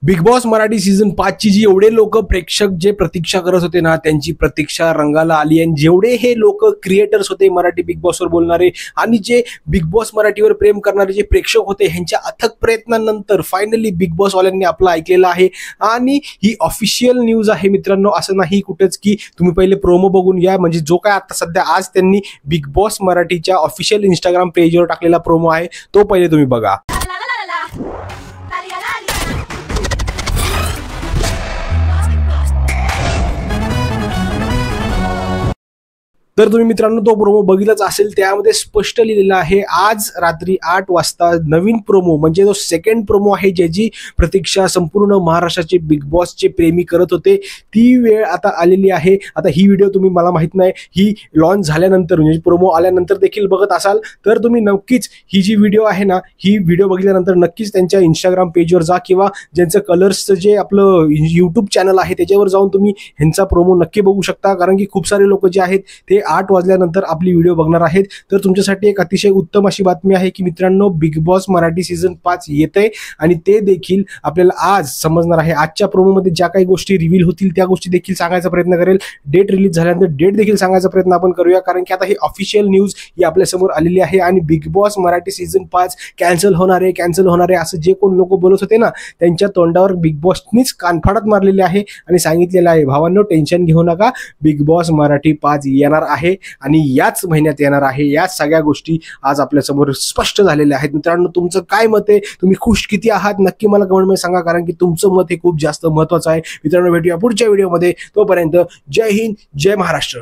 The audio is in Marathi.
बिग बॉस मराठी सीझन 5 ची जी एवढे लोक प्रेक्षक जे प्रतीक्षा करत होते ना, त्यांची प्रतीक्षा रंगाला आली आणि जेवढे हे लोक क्रिएटर्स होते मराठी बिग बॉसवर बोलणारे आणि जे बिग बॉस मराठीवर प्रेम करणारे जे प्रेक्षक होते, ह्यांच्या अथक प्रयत्नानंतर फायनली बिग बॉस वाल्यांनी आपलं ऐकलेलं आहे. आणि ही ऑफिशियल न्यूज आहे मित्रांनो, असं नाही कुठेच की तुम्ही पहिले प्रोमो बघून या. म्हणजे जो काय आता सध्या आज त्यांनी बिग बॉस मराठीच्या ऑफिशियल इंस्टाग्राम पेजवर टाकलेला प्रोमो आहे, तो पहिले तुम्ही बघा. तर तुम्ही मित्रांनो तो प्रोमो बघितलाच असेल. त्यामध्ये स्पष्ट लिहिलेलं आहे आज रात्री 8 वाजता नवीन प्रोमो, म्हणजे जो सेकंड प्रोमो आहे ज्याची प्रतीक्षा संपूर्ण महाराष्ट्राचे बिग बॉसचे प्रेमी करत होते, ती वेळ आता आलेली आहे. आता ही व्हिडिओ तुम्ही, मला माहित नाही, ही लॉन्च झाल्यानंतर म्हणजे प्रोमो आल्यानंतर देखील बघत असाल तर तुम्ही नक्कीच ही जी व्हिडिओ आहे ना, ही व्हिडिओ बघितल्यानंतर नक्कीच त्यांच्या इंस्टाग्राम पेजवर जा किंवा ज्यांचं कलर्सचं जे आपलं यूट्यूब चॅनल आहे त्याच्यावर जाऊन तुम्ही ह्यांचा प्रोमो नक्की बघू शकता. कारण की खूप सारे लोक जे आहेत ते 8 वाजल्यानंतर आपली व्हिडिओ बघणार आहेत. तर तुमच्यासाठी एक अतिशय उत्तम अशी बातमी आहे की मित्रांनो, बिग बॉस मराठी सीझन 5 येते आणि ते देखील आपल्याला आज समजणार आहे. आजच्या प्रोमोमध्ये ज्या काही गोष्टी रिव्हील होतील त्या गोष्टी देखील सांगायचा प्रयत्न करेल. डेट रिलीज झाल्यानंतर डेट देखील सांगायचा प्रयत्न आपण करूया, कारण की आता ही ऑफिशियल न्यूज ही आपल्यासमोर आलेली आहे. आणि big boss Marathi season 5 cancel होणार आहे असं जे कोण लोक बोलत होते ना, त्यांच्या तोंडावर बिग बॉसनीच कानफाडात मारलेली आहे आणि सांगितलेलं आहे, भावांनो टेन्शन घेऊ नका, बिग बॉस मराठी 5 येणार आहे आणि याच महिन्यात येणार आहे. या सगळ्या गोष्टी आज आपल्या समोर स्पष्ट झालेल्या आहेत. मित्रांनो, तुमचं काय मत आहे? तुम्ही खुश किती आहात? नक्की मला कमेंटमध्ये सांगा, कारण की तुमचं मत हे खूप जास्त महत्त्वाचं आहे. मित्रांनो, भेटूया पुढच्या व्हिडिओमध्ये. तोपर्यंत जय हिंद, जय महाराष्ट्र.